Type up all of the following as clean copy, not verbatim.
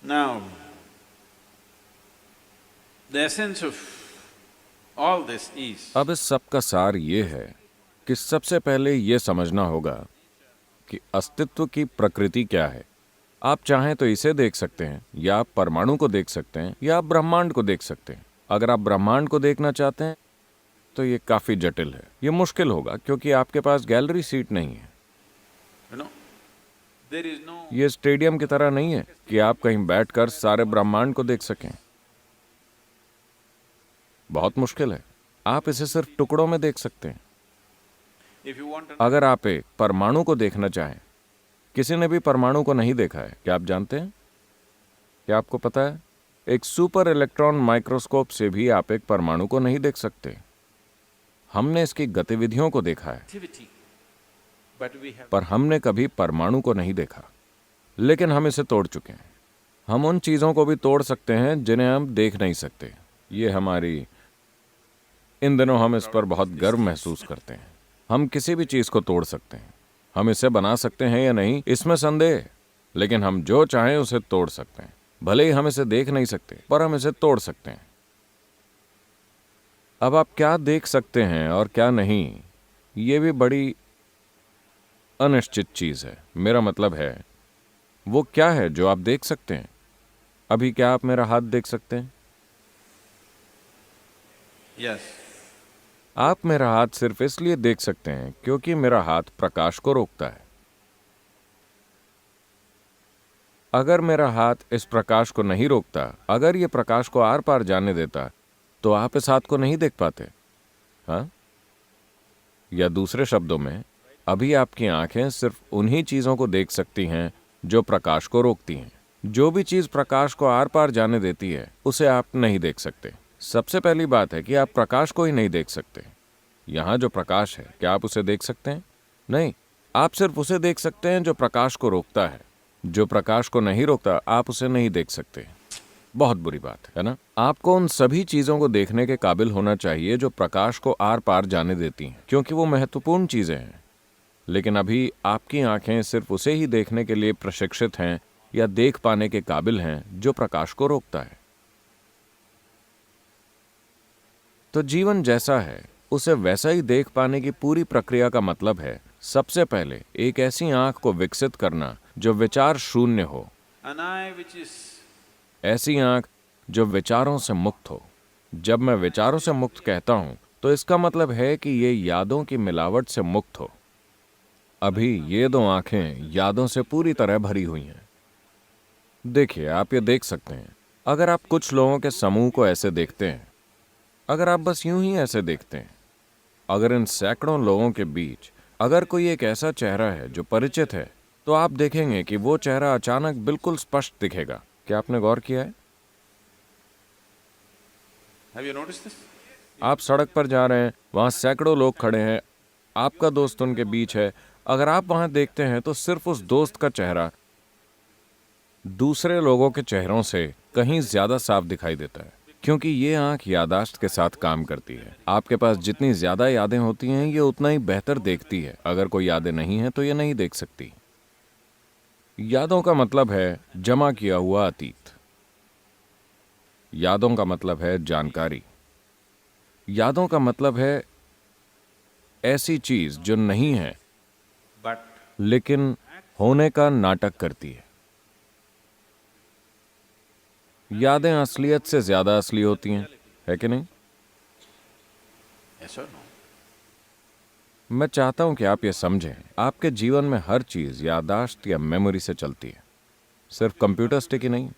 Now, the essence of all this is अब इस सब का सार ये है कि सबसे पहले ये समझना होगा कि अस्तित्व की प्रकृति क्या है। आप चाहें तो इसे देख सकते हैं, या आप परमाणु को देख सकते हैं, या आप ब्रह्मांड को देख सकते हैं। अगर आप ब्रह्मांड को देखना चाहते हैं तो ये काफी जटिल है, ये मुश्किल होगा, क्योंकि आपके पास गैलरी सीट नहीं है। you know there is no ये स्टेडियम की तरह नहीं है कि आप कहीं बैठकर सारे ब्रह्मांड को देख सकें। बहुत मुश्किल है। आप इसे सिर्फ टुकड़ों में देख सकते हैं। if you want to अगर आप एक परमाणु को देखना चाहें, किसी ने भी परमाणु को नहीं देखा है, क्या आप जानते हैं? क्या आपको पता है, एक सुपर इलेक्ट्रॉन माइक्रोस्कोप से भी आप एक परमाणु को नहीं देख सकते। हमने इसकी गतिविधियों को देखा है, activity, but we have पर हमने कभी परमाणु को नहीं देखा। लेकिन हम इसे तोड़ चुके हैं। हम उन चीजों को भी तोड़ सकते हैं जिन्हें हम देख नहीं सकते। ये हमारी इन दिनों हम इस पर बहुत गर्व महसूस करते हैं। हम किसी भी चीज को तोड़ सकते हैं। हम इसे बना सकते हैं या नहीं, इसमें संदेह है, लेकिन हम जो चाहें उसे तोड़ सकते हैं। भले ही हम इसे देख नहीं सकते, पर हम इसे तोड़ सकते हैं। अब आप क्या देख सकते हैं और क्या नहीं, ये भी बड़ी अनिश्चित चीज है। मेरा मतलब है, वो क्या है जो आप देख सकते हैं? अभी क्या आप मेरा हाथ देख सकते हैं? yes आप मेरा हाथ सिर्फ इसलिए देख सकते हैं क्योंकि मेरा हाथ प्रकाश को रोकता है। अगर मेरा हाथ इस प्रकाश को नहीं रोकता, अगर ये प्रकाश को आर पार जाने देता, तो आप इस हाथ को नहीं देख पाते। हाँ? या दूसरे शब्दों में, अभी आपकी आंखें सिर्फ उन्हीं चीजों को देख सकती हैं जो प्रकाश को रोकती हैं। जो भी चीज प्रकाश को आर पार जाने देती है, उसे आप नहीं देख सकते। सबसे पहली बात है कि आप प्रकाश को ही नहीं देख सकते। यहां जो प्रकाश है, क्या आप उसे देख सकते हैं? नहीं, आप सिर्फ उसे देख सकते हैं जो प्रकाश को रोकता है। जो प्रकाश को नहीं रोकता, आप उसे नहीं देख सकते। बहुत बुरी बात है ना? आपको उन सभी चीजों को देखने के काबिल होना चाहिए जो प्रकाश को आर पार जाने देती हैं, क्योंकि वो महत्वपूर्ण चीजें हैं। लेकिन अभी आपकी आंखें सिर्फ उसे ही देखने के लिए प्रशिक्षित हैं या देख पाने के काबिल हैं जो प्रकाश को रोकता है। तो जीवन जैसा है, उसे वैसा ही देख पाने की पूरी प्रक्रिया का मतलब है सबसे पहले एक ऐसी आंख को विकसित करना जो विचार शून्य हो। an eye which is ऐसी आंख जो विचारों से मुक्त हो। जब मैं विचारों से मुक्त कहता हूं, तो इसका मतलब है कि ये यादों की मिलावट से मुक्त हो। अभी ये दो आंखें यादों से पूरी तरह भरी हुई हैं। देखिए, आप ये देख सकते हैं। अगर आप कुछ लोगों के समूह को ऐसे देखते हैं, अगर आप बस यूं ही ऐसे देखते हैं, अगर इन सैकड़ों लोगों के बीच अगर कोई एक ऐसा चेहरा है जो परिचित है, तो आप देखेंगे कि वो चेहरा अचानक बिल्कुल स्पष्ट दिखेगा। क्या आपने गौर किया है? have you noticed this आप सड़क पर जा रहे हैं, वहां सैकड़ों लोग खड़े हैं, आपका दोस्त उनके बीच है। अगर आप वहां देखते हैं तो सिर्फ उस दोस्त का चेहरा दूसरे लोगों के चेहरों से कहीं ज्यादा साफ दिखाई देता है, क्योंकि ये आंख यादाश्त के साथ काम करती है। आपके पास जितनी ज्यादा यादें होती हैं, ये उतना ही बेहतर देखती है। अगर कोई यादें नहीं हैं तो ये नहीं देख सकती। यादों का मतलब है जमा किया हुआ अतीत। यादों का मतलब है जानकारी। यादों का मतलब है ऐसी चीज जो नहीं है, but लेकिन होने का नाटक करती है। यादें असलियत से ज्यादा असली होती हैं, है कि नहीं? yes or no मैं चाहता हूं कि आप ये समझें, आपके जीवन में हर चीज यादाश्त या मेमोरी से चलती है। सिर्फ कंप्यूटर स्टिक ही नहीं,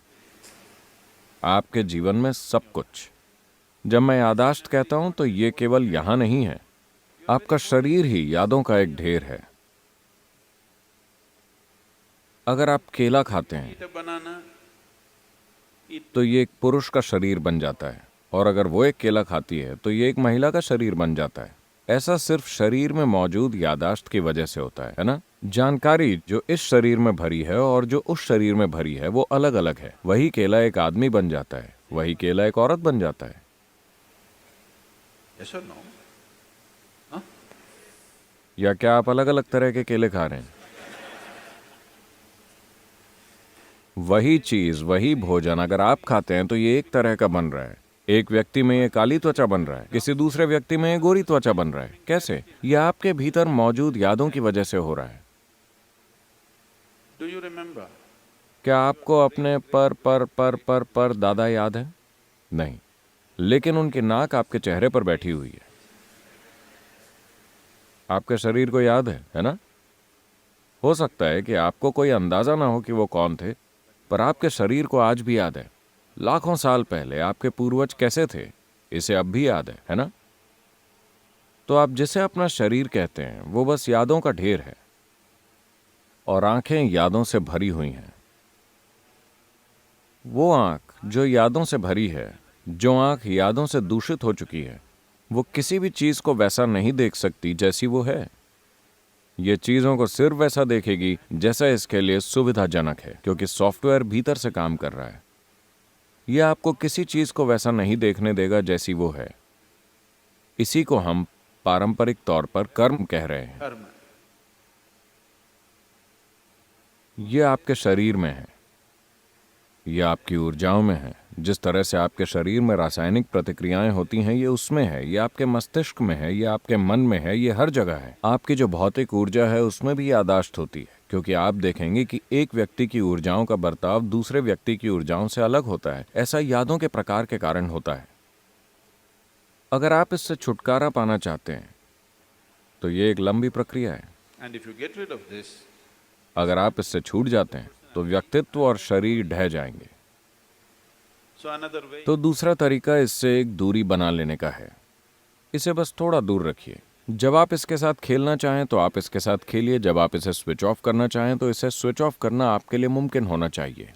आपके जीवन में सब कुछ। जब मैं यादाश्त कहता हूं तो ये केवल यहां नहीं है। आपका शरीर ही यादों का एक ढेर है। अगर आप केला खाते हैं eat a banana तो ये एक पुरुष का शरीर बन जाता है, और अगर वो एक केला खाती है तो ये एक महिला का शरीर बन जाता है। ऐसा सिर्फ शरीर में मौजूद यादाश्त की वजह से होता है ना? जानकारी जो इस शरीर में भरी है और जो उस शरीर में भरी है, वो अलग अलग है। वही केला एक आदमी बन जाता है, वही केला एक औरत बन जाता है। yes or no या क्या आप अलग अलग तरह के केले खा रहे हैं? वही चीज, वही भोजन अगर आप खाते हैं तो ये एक तरह का बन रहा है। एक व्यक्ति में ये काली त्वचा बन रहा है, किसी दूसरे व्यक्ति में ये गोरी त्वचा बन रहा है। कैसे? ये आपके भीतर मौजूद यादों की वजह से हो रहा है। Do you remember? क्या आपको अपने पर दादा याद है? नहीं, लेकिन उनकी नाक आपके चेहरे पर बैठी हुई है। आपके शरीर को याद है ना? हो सकता है कि आपको कोई अंदाजा ना हो कि वो कौन थे, पर आपके शरीर को आज भी याद है। लाखों साल पहले आपके पूर्वज कैसे थे, इसे अब भी याद है ना? तो आप जिसे अपना शरीर कहते हैं वो बस यादों का ढेर है, और आंखें यादों से भरी हुई हैं। वो आंख जो यादों से भरी है, जो आंख यादों से दूषित हो चुकी है, वो किसी भी चीज को वैसा नहीं देख सकती जैसी वो है। ये चीजों को सिर्फ वैसा देखेगी जैसा इसके लिए सुविधाजनक है, क्योंकि सॉफ्टवेयर भीतर से काम कर रहा है। यह आपको किसी चीज को वैसा नहीं देखने देगा जैसी वो है। इसी को हम पारंपरिक तौर पर कर्म कह रहे हैं। Karma. यह आपके शरीर में है, यह आपकी ऊर्जाओं में है। जिस तरह से आपके शरीर में रासायनिक प्रतिक्रियाएं होती हैं, ये उसमें है, ये आपके मस्तिष्क में है, ये आपके मन में है, ये हर जगह है। आपकी जो भौतिक ऊर्जा है उसमें भी यादाश्त होती है, क्योंकि आप देखेंगे कि एक व्यक्ति की ऊर्जाओं का बर्ताव दूसरे व्यक्ति की ऊर्जाओं से अलग होता है। ऐसा यादों के प्रकार के कारण होता है। अगर आप इससे छुटकारा पाना चाहते हैं तो ये एक लंबी प्रक्रिया है। And if you get rid of this, अगर आप इससे छूट जाते हैं तो व्यक्तित्व और शरीर ढह जाएंगे। so another way, तो दूसरा तरीका इससे एक दूरी बना लेने का है। इसे बस थोड़ा दूर रखिए। जब आप इसके साथ खेलना चाहें तो आप इसके साथ खेलिए। जब आप इसे स्विच ऑफ करना चाहें तो इसे स्विच ऑफ करना आपके लिए मुमकिन होना चाहिए।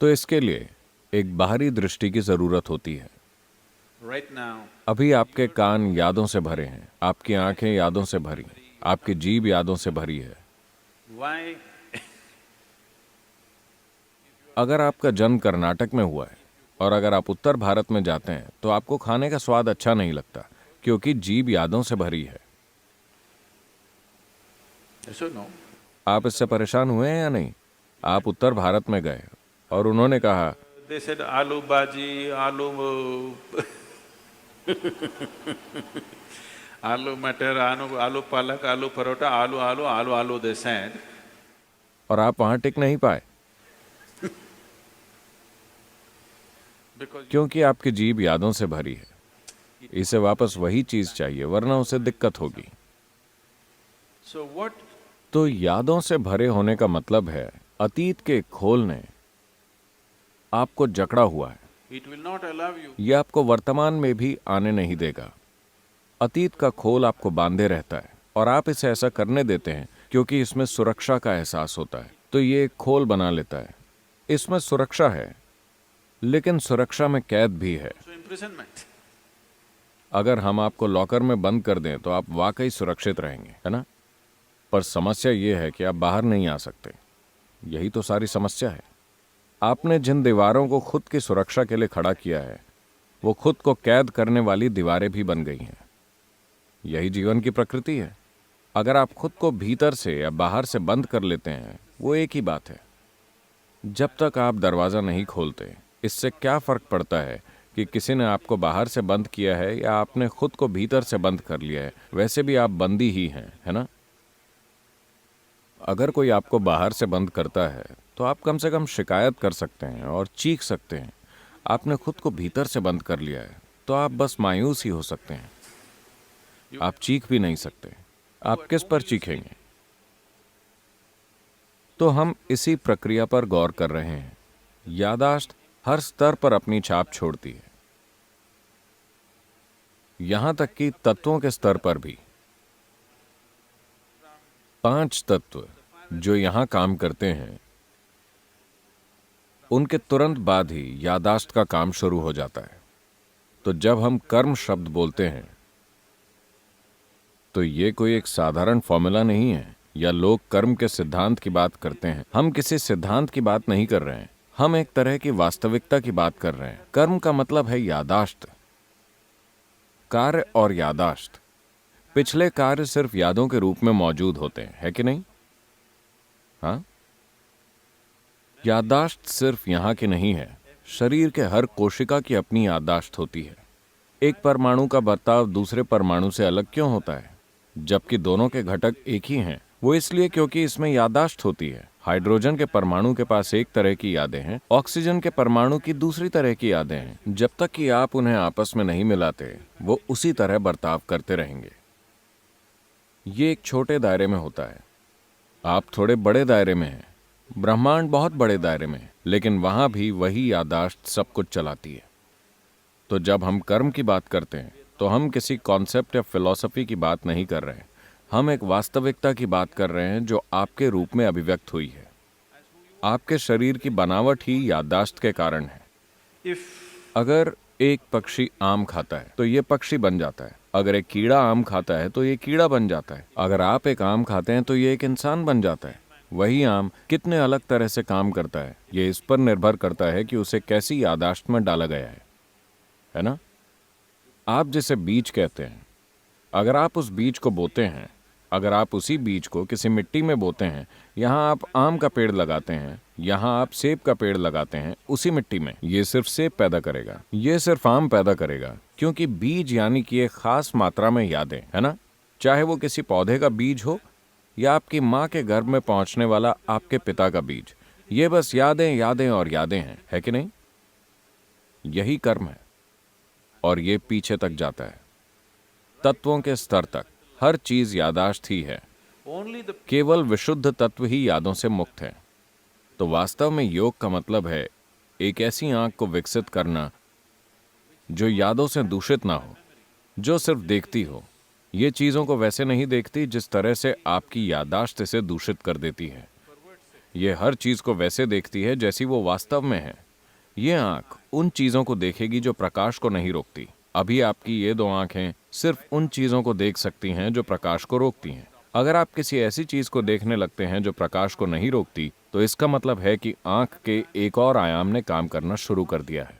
तो इसके लिए एक बाहरी दृष्टि की जरूरत होती है। right now, अभी आपके कान यादों से भरे हैं, आपकी आंखें यादों से भरी, आपकी जीभ यादों से भरी है। why अगर आपका जन्म कर्नाटक में हुआ है और अगर आप उत्तर भारत में जाते हैं तो आपको खाने का स्वाद अच्छा नहीं लगता, क्योंकि जीभ यादों से भरी है। yes or no? आप इससे परेशान हुए हैं या नहीं? आप उत्तर भारत में गए और उन्होंने कहा They said aloo bhaji, aloo matar, aloo palak, aloo parota, aloo they said. और आप वहां टिक नहीं पाए Because क्योंकि आपकी जीभ यादों से भरी है। इसे वापस वही चीज चाहिए, वरना उसे दिक्कत होगी। so what तो यादों से भरे होने का मतलब है अतीत के खोल ने आपको जकड़ा हुआ है। it will not allow you. यह आपको वर्तमान में भी आने नहीं देगा। अतीत का खोल आपको बांधे रहता है और आप इसे ऐसा करने देते हैं क्योंकि इसमें सुरक्षा का एहसास होता है। तो ये एक खोल बना लेता है। इसमें सुरक्षा है, लेकिन सुरक्षा में कैद भी है। So imprisonment. अगर हम आपको लॉकर में बंद कर दें तो आप वाकई सुरक्षित रहेंगे, है ना? पर समस्या ये है कि आप बाहर नहीं आ सकते। यही तो सारी समस्या है। आपने जिन दीवारों को खुद की सुरक्षा के लिए खड़ा किया है, वो खुद को कैद करने वाली दीवारें भी बन गई हैं। यही जीवन की प्रकृति है। अगर आप खुद को भीतर से या बाहर से बंद कर लेते हैं, वो एक ही बात है। जब तक आप दरवाज़ा नहीं खोलते, इससे क्या फर्क पड़ता है कि किसी ने आपको बाहर से बंद किया है या आपने खुद को भीतर से बंद कर लिया है? वैसे भी आप बंदी ही हैं, है ना? अगर कोई आपको बाहर से बंद करता है तो आप कम से कम शिकायत कर सकते हैं और चीख सकते हैं। आपने खुद को भीतर से बंद कर लिया है तो आप बस मायूस ही हो सकते हैं। आप चीख भी नहीं सकते। आप किस पर चीखेंगे? तो हम इसी प्रक्रिया पर गौर कर रहे हैं। यादाश्त हर स्तर पर अपनी छाप छोड़ती है, यहां तक कि तत्वों के स्तर पर भी। 5 तत्व जो यहां काम करते हैं, उनके तुरंत बाद ही यादाश्त का काम शुरू हो जाता है। तो जब हम कर्म शब्द बोलते हैं तो ये कोई एक साधारण फॉर्मूला नहीं है, या लोग कर्म के सिद्धांत की बात करते हैं। हम किसी सिद्धांत की बात नहीं कर रहे हैं, हम एक तरह की वास्तविकता की बात कर रहे हैं। कर्म का मतलब है यादाश्त, कार्य और यादाश्त। पिछले कार्य सिर्फ यादों के रूप में मौजूद होते हैं, है कि नहीं? हाँ, याददाश्त सिर्फ यहाँ की नहीं है, शरीर के हर कोशिका की अपनी याददाश्त होती है। एक परमाणु का बर्ताव दूसरे परमाणु से अलग क्यों होता है, जबकि दोनों के घटक एक ही हैं? वो इसलिए क्योंकि इसमें याददाश्त होती है। हाइड्रोजन के परमाणु के पास एक तरह की यादें हैं, ऑक्सीजन के परमाणु की दूसरी तरह की यादें हैं। जब तक कि आप उन्हें आपस में नहीं मिलाते, वो उसी तरह बर्ताव करते रहेंगे। ये एक छोटे दायरे में होता है, आप थोड़े बड़े दायरे में हैं, ब्रह्मांड बहुत बड़े दायरे में है, लेकिन वहां भी वही याददाश्त सब कुछ चलाती है। तो जब हम कर्म की बात करते हैं तो हम किसी कॉन्सेप्ट या फिलॉसफी की बात नहीं कर रहे हैं, हम एक वास्तविकता की बात कर रहे हैं जो आपके रूप में अभिव्यक्त हुई है। आपके शरीर की बनावट ही याददाश्त के कारण है। If अगर एक पक्षी आम खाता है तो ये पक्षी बन जाता है, अगर एक कीड़ा आम खाता है तो ये कीड़ा बन जाता है, अगर आप एक आम खाते हैं तो ये एक इंसान बन जाता है। वही आम कितने अलग तरह से काम करता है, ये इस पर निर्भर करता है कि उसे कैसी याददाश्त में डाला गया है ना? आप जिसे बीज कहते हैं, अगर आप उस बीज को बोते हैं, अगर आप उसी बीज को किसी मिट्टी में बोते हैं, यहाँ आप आम का पेड़ लगाते हैं, यहाँ आप सेब का पेड़ लगाते हैं, उसी मिट्टी में, ये सिर्फ सेब पैदा करेगा, ये सिर्फ आम पैदा करेगा, क्योंकि बीज यानी कि एक खास मात्रा में यादें, है ना? चाहे वो किसी पौधे का बीज हो या आपकी माँ के गर्भ में पहुंचने वाला आपके पिता का बीज, ये बस यादें यादें और यादें हैं, है कि नहीं? यही कर्म है, और ये पीछे तक जाता है, तत्वों के स्तर तक। हर चीज याददाश्त ही है, only the केवल विशुद्ध तत्व ही यादों से मुक्त है। तो वास्तव में योग का मतलब है एक ऐसी आंख को विकसित करना जो यादों से दूषित ना हो, जो सिर्फ देखती हो, ये चीजों को वैसे नहीं देखती जिस तरह से आपकी याददाश्त इसे दूषित कर देती है। ये हर चीज को वैसे देखती है जैसी वो वास्तव में है। ये आंख उन चीजों को देखेगी जो प्रकाश को नहीं रोकती। अभी आपकी ये दो आंखें सिर्फ उन चीजों को देख सकती हैं जो प्रकाश को रोकती हैं। अगर आप किसी ऐसी चीज को देखने लगते हैं जो प्रकाश को नहीं रोकती, तो इसका मतलब है कि आंख के एक और आयाम ने काम करना शुरू कर दिया है।